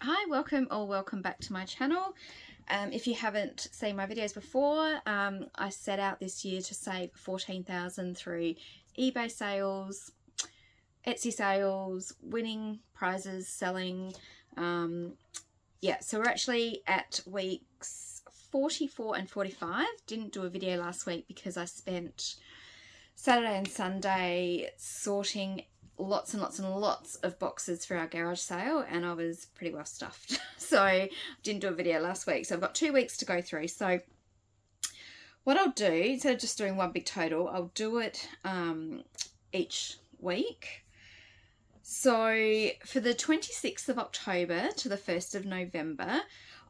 Hi, welcome back to my channel. If you haven't seen my videos before, I set out this year to save $14,000 through eBay sales, Etsy sales, winning prizes, selling. So we're actually at weeks 44 and 45. Didn't do a video last week because I spent Saturday and Sunday sorting lots and lots of boxes for our garage sale, and I was pretty well stuffed. So I didn't do a video last week. So I've got 2 weeks to go through. So what I'll do, instead of just doing one big total, I'll do it each week. So for the 26th of October to the 1st of November,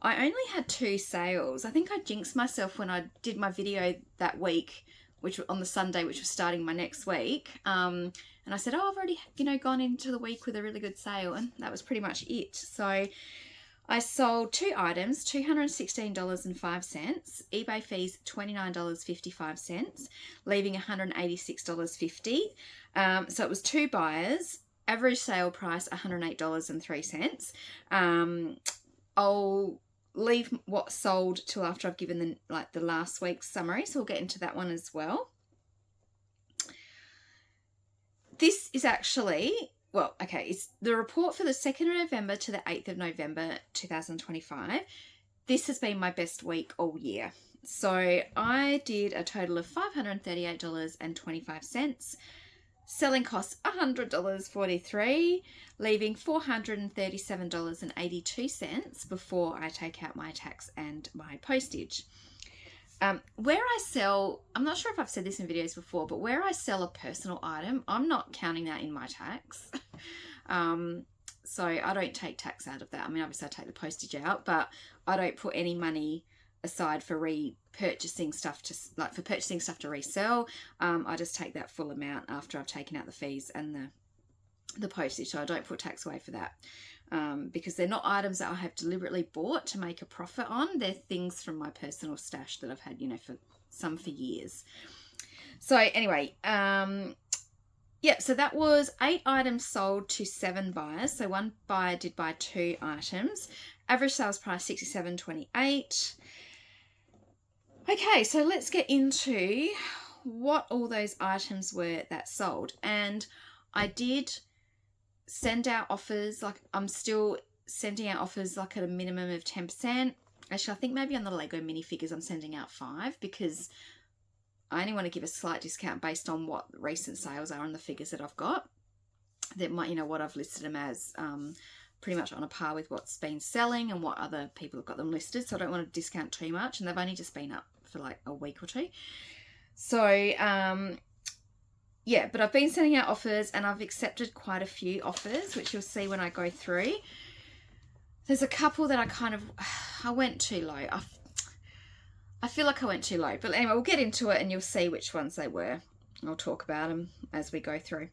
I only had 2 sales. I think I jinxed myself when I did my video that week, which on the Sunday, which was starting my next week. And I said, I've already, gone into the week with a really good sale. And that was pretty much it. So I sold 2 items, $216.05, eBay fees $29.55, leaving $186.50. So it was 2 buyers, average sale price $108.03. I'll leave what sold till after I've given the last week's summary, so we'll get into that one as well. This is actually, it's the report for the 2nd of November to the 8th of November 2025. This has been my best week all year. So I did a total of $538.25. Selling costs $100.43, leaving $437.82 before I take out my tax and my postage. Where I sell, I'm not sure if I've said this in videos before, but where I sell a personal item, I'm not counting that in my tax. So I don't take tax out of that. I mean, obviously I take the postage out, but I don't put any money aside for purchasing stuff to resell. I just take that full amount after I've taken out the fees and the postage. So I don't put tax away for that. Because they're not items that I have deliberately bought to make a profit on. They're things from my personal stash that I've had, for years. So anyway, so that was 8 items sold to 7 buyers. So one buyer did buy 2 items. Average sales price $67.28. Okay, so let's get into what all those items were that sold. And I did send out offers, I'm still sending out offers at a minimum of 10%. Actually, I think maybe on the Lego minifigures I'm sending out 5 because I only want to give a slight discount based on what recent sales are on the figures that I've got. That might, what I've listed them as pretty much on a par with what's been selling and what other people have got them listed. So I don't want to discount too much, and they've only just been up for a week or 2. So but I've been sending out offers and I've accepted quite a few offers, which you'll see when I go through. There's a couple that I went too low. I feel like I went too low. But anyway, we'll get into it and you'll see which ones they were. I'll talk about them as we go through.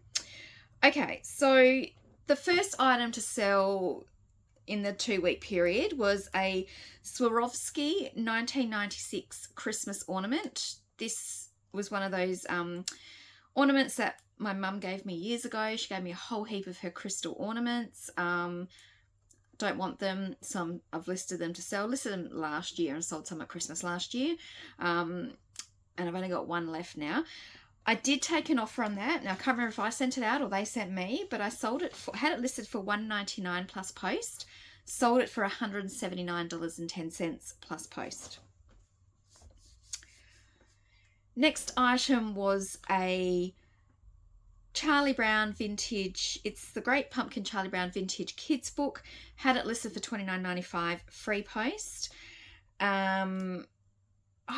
Okay, so the first item to sell in the 2-week period was a Swarovski 1996 Christmas ornament. This was one of those ornaments that my mum gave me years ago. She gave me a whole heap of her crystal ornaments. Don't want them, so I've listed them to sell. Listed them last year and sold some at Christmas last year. And I've only got 1 left now. I did take an offer on that. Now I can't remember if I sent it out or they sent me, but I sold it had it listed for $199 plus post. Sold it for $179.10 plus post. Next item was a Charlie Brown vintage. It's the Great Pumpkin Charlie Brown vintage kids book. Had it listed for $29.95 free post. I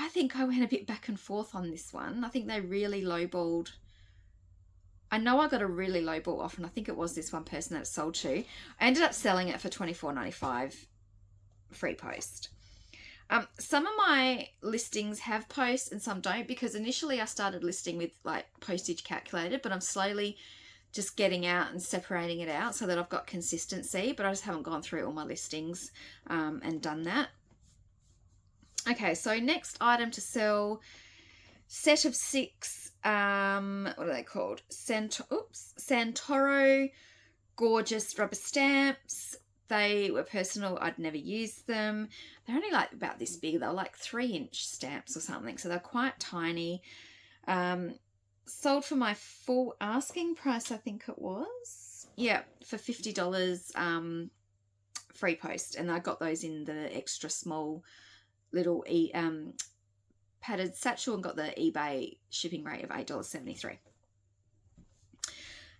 think I went a bit back and forth on this one. I think they really lowballed. I know I got a really lowball offer, and I think it was this one person that it sold to. I ended up selling it for $24.95 free post. Some of my listings have posts and some don't, because initially I started listing with postage calculated, but I'm slowly just getting out and separating it out so that I've got consistency, but I just haven't gone through all my listings and done that. Okay, so next item to sell, set of 6, what are they called? Santoro gorgeous rubber stamps. They were personal. I'd never used them. They're only like about this big. They're like 3-inch stamps or something. So they're quite tiny. Sold for my full asking price, I think it was. Yeah, for $50 free post. And I got those in the extra small little padded satchel and got the eBay shipping rate of $8.73.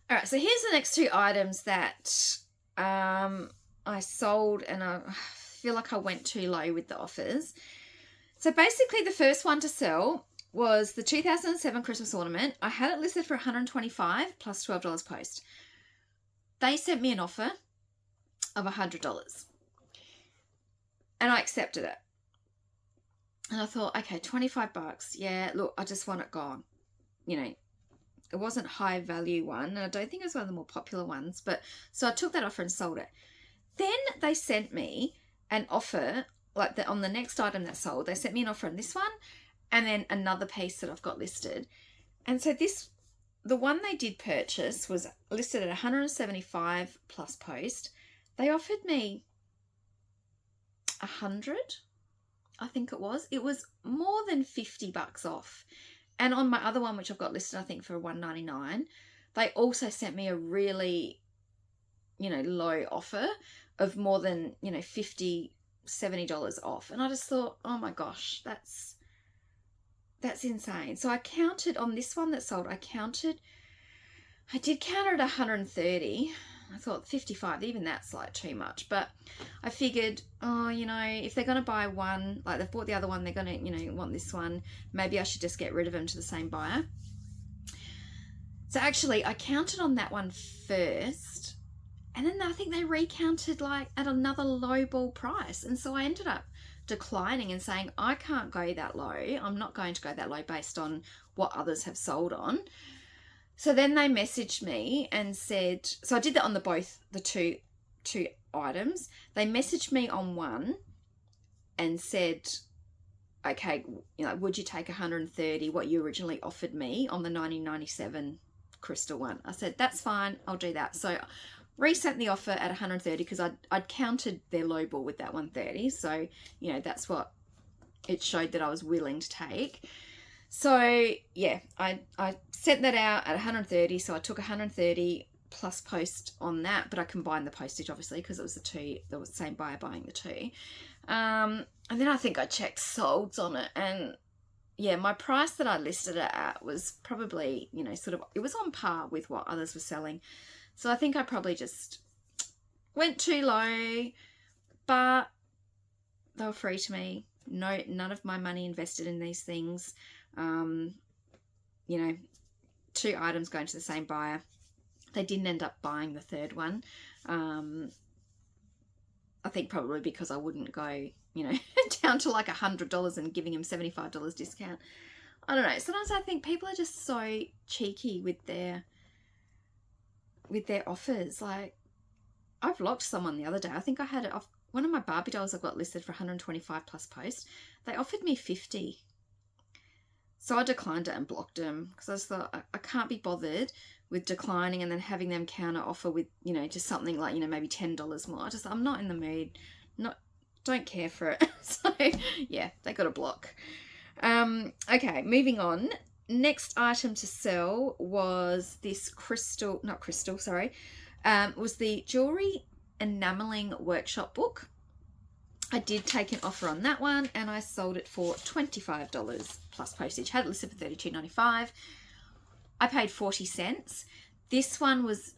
All right, so here's the next two items that I sold, and I feel like I went too low with the offers. So basically the first one to sell was the 2007 Christmas ornament. I had it listed for $125 plus $12 post. They sent me an offer of $100 and I accepted it. And I thought, okay, $25. Yeah, look, I just want it gone. You know, it wasn't high value one, and I don't think it was one of the more popular ones, but so I took that offer and sold it. Then they sent me an offer, like on the next item that sold, they sent me an offer on this one, and then another piece that I've got listed. And so the one they did purchase was listed at $175 plus post. They offered me $100, I think it was. It was more than $50 off. And on my other one, which I've got listed, I think for $199, they also sent me a really, low offer of more than, $50, $70 off. And I just thought, oh my gosh, that's insane. So I counted on this one that sold, I did count it at 130. I thought 55, even that's like too much. But I figured, if they're going to buy one, like they've bought the other one, they're going to, want this one. Maybe I should just get rid of them to the same buyer. So actually, I counted on that one first. And then I think they recounted like at another lowball price. And so I ended up declining and saying, I can't go that low. I'm not going to go that low based on what others have sold on. So then they messaged me and said, so I did that on the two items. They messaged me on one and said, okay, would you take 130, what you originally offered me on the 1997 crystal one? I said, that's fine, I'll do that. So resent the offer at 130 because I'd counted their low ball with that 130. So, that's what it showed that I was willing to take. So yeah, I sent that out at 130. So I took 130 plus post on that, but I combined the postage obviously because it was the same buyer buying the two. And then I think I checked solds on it, and yeah, my price that I listed it at was probably, it was on par with what others were selling. So I think I probably just went too low, but they were free to me. No, none of my money invested in these things. 2 items going to the same buyer. They didn't end up buying the third one. I think probably because I wouldn't go, down to like $100 and giving them $75 discount. I don't know. Sometimes I think people are just so cheeky with their offers. Like, I've locked someone the other day. I think I had it off. One of my Barbie dolls I got listed for 125 plus post. They offered me 50. So I declined it and blocked them because I just thought I can't be bothered with declining and then having them counter offer with, just something like, maybe $10 more. I'm not in the mood. Don't care for it. So yeah, they got a block. Okay, moving on. Next item to sell was this was the Jewelry Enameling Workshop book. I did take an offer on that one and I sold it for $25 plus postage. Had it listed for $32.95. I paid 40 cents. This one was,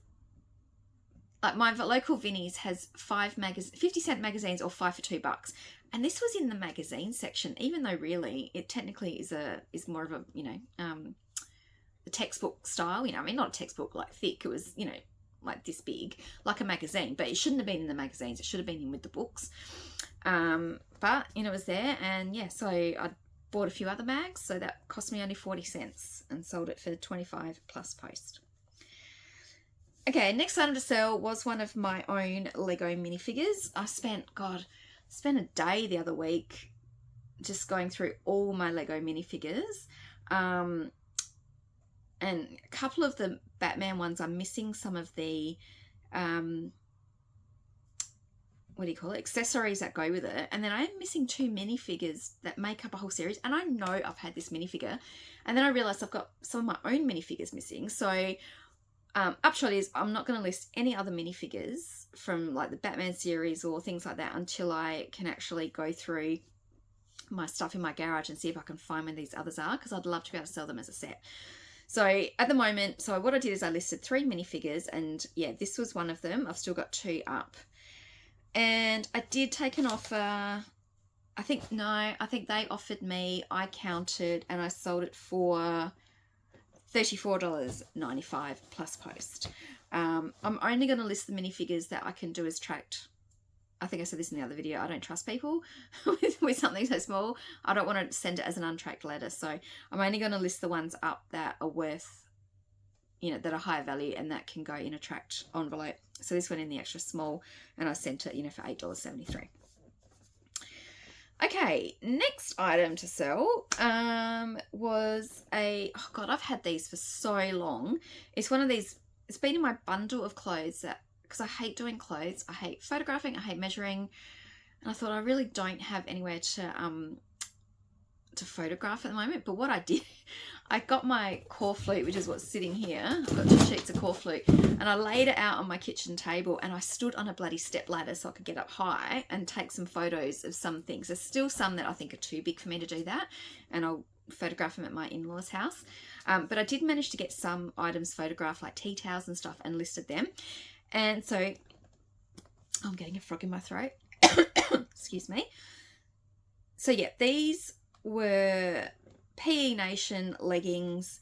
like, my local Vinnie's has 50-cent magazines or 5 for $2. And this was in the magazine section, even though really it technically is more of a, the textbook style, not a textbook like thick. It was, like this big, like a magazine, but it shouldn't have been in the magazines. It should have been in with the books. But, it was there. And yeah, so I bought a few other mags. So that cost me only 40 cents and sold it for 25 plus post. Okay, next item to sell was one of my own Lego minifigures. I spent a day the other week just going through all my Lego minifigures. And a couple of the Batman ones, I'm missing some of the what do you call it, accessories that go with it. And then I'm missing 2 minifigures that make up a whole series. And I know I've had this minifigure. And then I realised I've got some of my own minifigures missing. So upshot is I'm not going to list any other minifigures from like the Batman series or things like that until I can actually go through my stuff in my garage and see if I can find where these others are, because I'd love to be able to sell them as a set. So at the moment, so what I did is I listed 3 minifigures, and yeah, this was one of them. I've still got 2 up. And I did take an offer. I think they offered me, I counted, and I sold it for $34.95 plus post. I'm only going to list the minifigures that I can do as tracked. I think I said this in the other video. I don't trust people with something so small. I don't want to send it as an untracked letter. So I'm only going to list the ones up that are worth, that are higher value and that can go in a tracked envelope. So this went in the extra small, and I sent it, for $8.73. Okay, next item to sell was oh God, I've had these for so long. It's one of these, it's been in my bundle of clothes because I hate doing clothes. I hate photographing, I hate measuring. And I thought I really don't have anywhere to photograph at the moment. But what I did, I got my core flute, which is what's sitting here. I've got 2 sheets of core flute, and I laid it out on my kitchen table, and I stood on a bloody step ladder so I could get up high and take some photos of some things. There's still some that I think are too big for me to do that, and I'll photograph them at my in-laws' house. But I did manage to get some items photographed, like tea towels and stuff, and listed them. And so I'm getting a frog in my throat. Excuse me. So yeah, these were PE Nation leggings.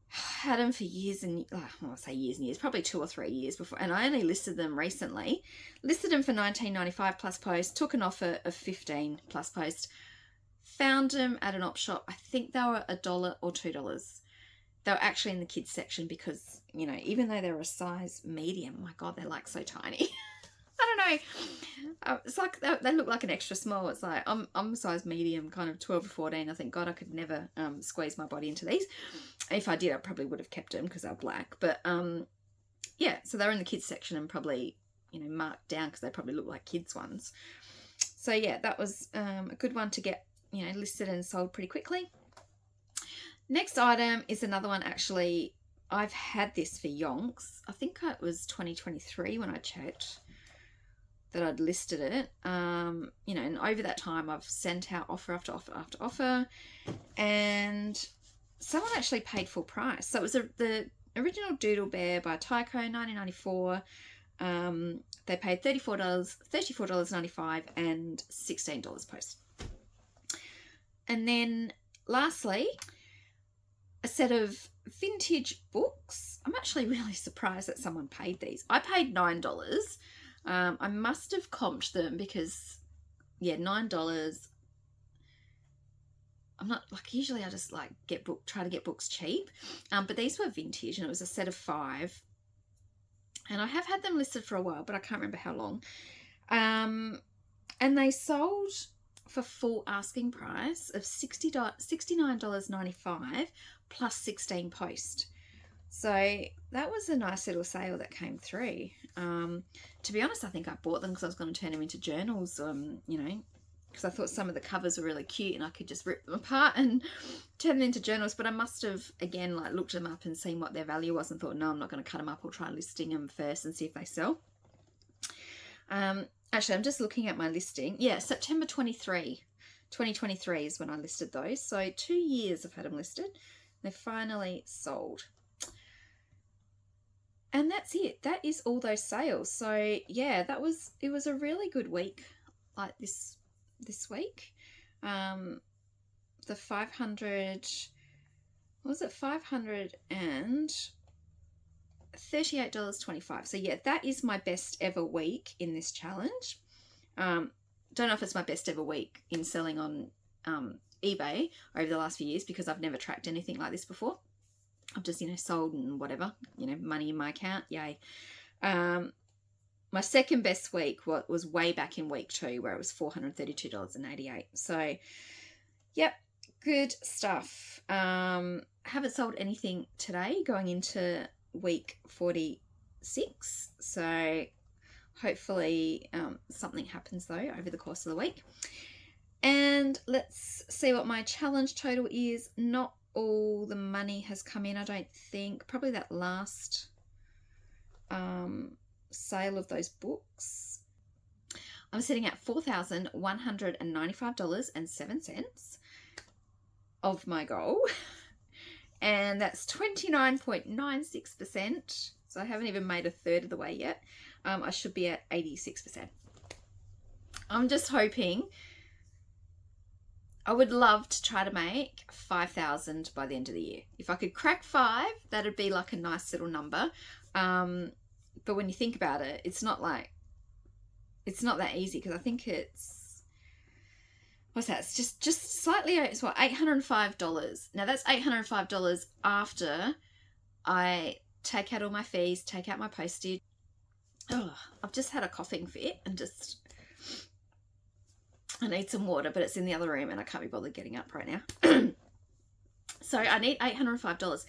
Had them for years and I say years and years, probably 2 or 3 years before, and I only listed them recently. Listed them for $19.95 plus post, took an offer of $15 plus post. Found them at an op shop. I think they were $1 or $2. They were actually in the kids section because, even though they're a size medium, my God, they're like so tiny. I don't know. It's like they look like an extra small. It's like I'm a size medium, kind of 12 or 14. I think, God, I could never squeeze my body into these. If I did, I probably would have kept them because they're black. But yeah, so they're in the kids section and probably marked down because they probably look like kids ones. So yeah, that was a good one to get listed and sold pretty quickly. Next item is another one. Actually, I've had this for yonks. I think it was 2023 when I checked that I'd listed it, and over that time I've sent out offer after offer after offer, and someone actually paid full price. So it was the original Doodle Bear by Tyco, 1994. They paid $34.95 and $16 post. And then lastly, a set of vintage books. I'm actually really surprised that someone paid these. I paid $9. I must have comped them because, yeah, $9. I'm not usually I just try to get books cheap, but these were vintage and it was a set of 5. And I have had them listed for a while, but I can't remember how long. And they sold for full asking price of $69.95 plus 16 post. So that was a nice little sale that came through. To be honest, I think I bought them because I was going to turn them into journals, because I thought some of the covers were really cute and I could just rip them apart and turn them into journals. But I must have, again, looked them up and seen what their value was and thought, no, I'm not going to cut them up. I'll try listing them first and see if they sell. Actually, I'm just looking at my listing. Yeah, September 2023 is when I listed those. So 2 years I've had them listed. They finally sold. And that's it. That is all those sales. So yeah, it was a really good week like this week. The 500, what was it? $538.25. So yeah, that is my best ever week in this challenge. Don't know if it's my best ever week in selling on eBay over the last few years because I've never tracked anything like this before. I've just, sold and whatever, money in my account. Yay. My second best week was way back in week 2 where it was $432.88. So, yep, good stuff. Haven't sold anything today going into week 46. So Hopefully something happens though over the course of the week. And let's see what my challenge total is. Not all the money has come in, I don't think. Probably that last sale of those books. I'm sitting at $4,195.07 of my goal. And that's 29.96%. So I haven't even made a third of the way yet. I should be at 86%. I'm just hoping. I would love to try to make 5,000 by the end of the year. If I could crack 5, that'd be like a nice little number. But when you think about it, it's not that easy, because I think it's, what's that? It's just slightly, it's what, $805. Now that's $805 after I take out all my fees, take out my postage. Oh, I've just had a coughing fit and I need some water, but it's in the other room and I can't be bothered getting up right now. So I need $805,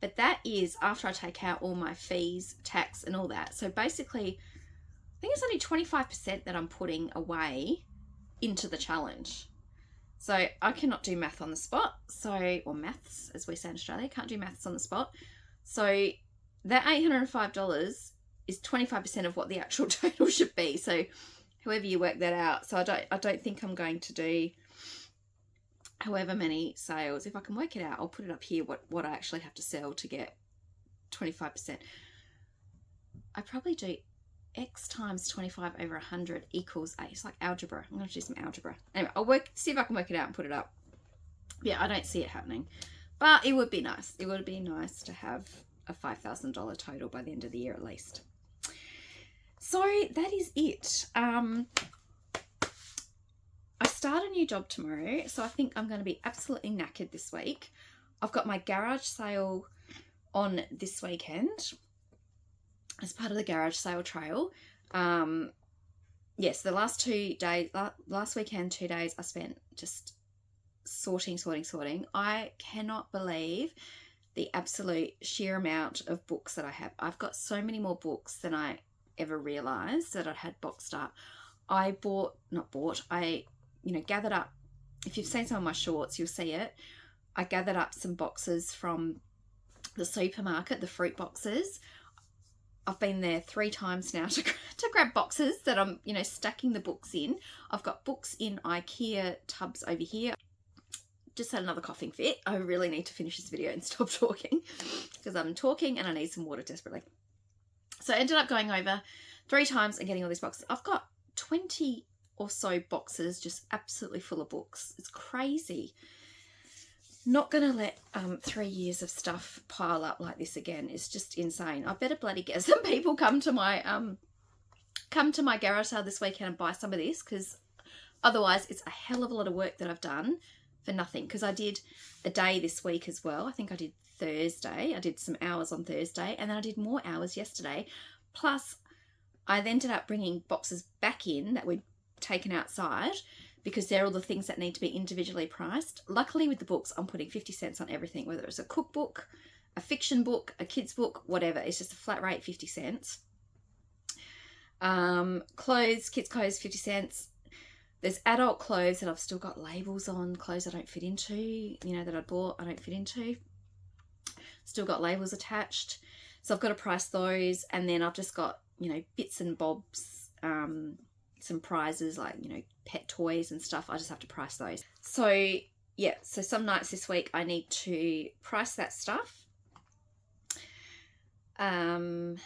but that is after I take out all my fees, tax and all that. So basically, I think it's only 25% that I'm putting away into the challenge. So I cannot do math on the spot. So, or maths as we say in Australia, can't do maths on the spot. So that $805 is 25% of what the actual total should be. So however you work that out. So I don't think I'm going to do however many sales. If I can work it out, I'll put it up here, what I actually have to sell to get 25%. I probably do X times 25 over 100 equals 8. It's like algebra. I'm going to do some algebra. Anyway, I'll see if I can work it out and put it up. Yeah, I don't see it happening. But it would be nice. It would be nice to have a $5,000 total by the end of the year at least. So that is it. I start a new job tomorrow, so I think I'm going to be absolutely knackered this week. I've got my garage sale on this weekend as part of the garage sale trail. Yes, the last 2 days, last weekend, 2 days, I spent just sorting. I cannot believe the absolute sheer amount of books that I have. I've got so many more books than I ever realized that I'd had boxed up. I gathered up, if you've seen some of my shorts, you'll see it. I gathered up some boxes from the supermarket, the fruit boxes. I've been there 3 times now to grab boxes that I'm, stacking the books in. I've got books in IKEA tubs over here. Just had another coughing fit. I really need to finish this video and stop talking because I'm talking and I need some water desperately. So I ended up going over 3 times and getting all these boxes. I've got 20 or so boxes just absolutely full of books. It's crazy. Not going to let 3 years of stuff pile up like this again. It's just insane. I better bloody get some people come to my garage sale this weekend and buy some of this, because otherwise it's a hell of a lot of work that I've done for nothing. Because I did a day this week as well. I think I did Thursday. I did some hours on Thursday, and then I did more hours yesterday. Plus, I ended up bringing boxes back in that we'd taken outside, because they're all the things that need to be individually priced. Luckily with the books, I'm putting 50 cents on everything, whether it's a cookbook, a fiction book, a kid's book, whatever. It's just a flat rate, 50 cents. Clothes, kids' clothes, 50 cents. There's adult clothes that I've still got labels on, clothes I don't fit into, that I bought, I don't fit into. Still got labels attached. So I've got to price those. And then I've just got, bits and bobs, some prizes like, pet toys and stuff. I just have to price those. So yeah, so some nights this week I need to price that stuff, lay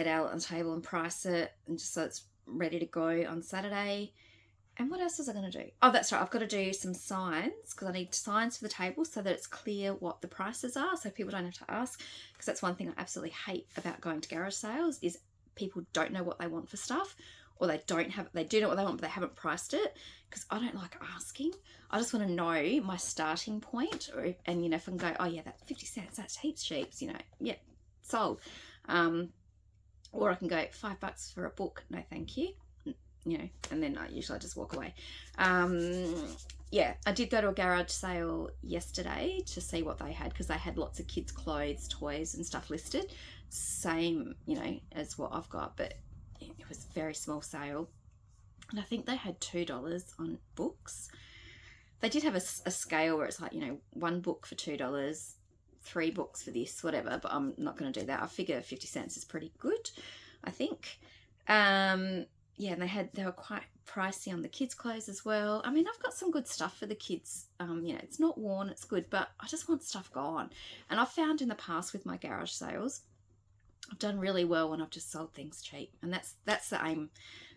it out on the table and price it, and just so it's ready to go on Saturday. And what else was I going to do? Oh, that's right. I've got to do some signs, because I need signs for the table so that it's clear what the prices are, so people don't have to ask. Because that's one thing I absolutely hate about going to garage sales, is people don't know what they want for stuff, or they do know what they want, but they haven't priced it. Because I don't like asking. I just want to know my starting point, and if I can go, oh yeah, that's 50 cents, that's heaps sheeps, yeah, sold. Or I can go $5 for a book, no thank you, and then I usually just walk away. Yeah, I did go to a garage sale yesterday to see what they had, because they had lots of kids' clothes, toys and stuff listed, same as what I've got. But was a very small sale, and I think they had $2 on books. They did have a scale where it's like, you know, 1 book for $2, 3 books for this, whatever, but I'm not going to do that. I figure 50 cents is pretty good, I think. Yeah, and they were quite pricey on the kids' clothes as well. I mean, I've got some good stuff for the kids. You know, it's not worn, it's good, but I just want stuff gone. And I've found in the past with my garage sales, I've done really well when I've just sold things cheap. And that's the aim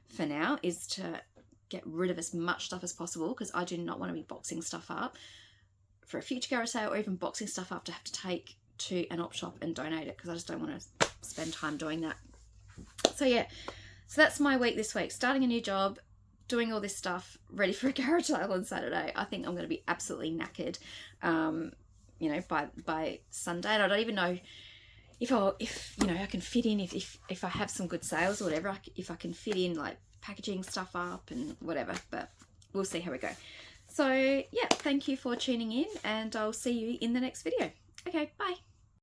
for now, is to get rid of as much stuff as possible, because I do not want to be boxing stuff up for a future garage sale, or even boxing stuff up to have to take to an op shop and donate it, because I just don't want to spend time doing that. So yeah, so that's my week this week. Starting a new job, doing all this stuff, ready for a garage sale on Saturday. I think I'm going to be absolutely knackered, you know, by Sunday. And I don't even know if you know, I can fit in, if I have some good sales or whatever, if I can fit in like packaging stuff up and whatever, but we'll see how we go. So yeah, thank you for tuning in, and I'll see you in the next video. Okay, bye.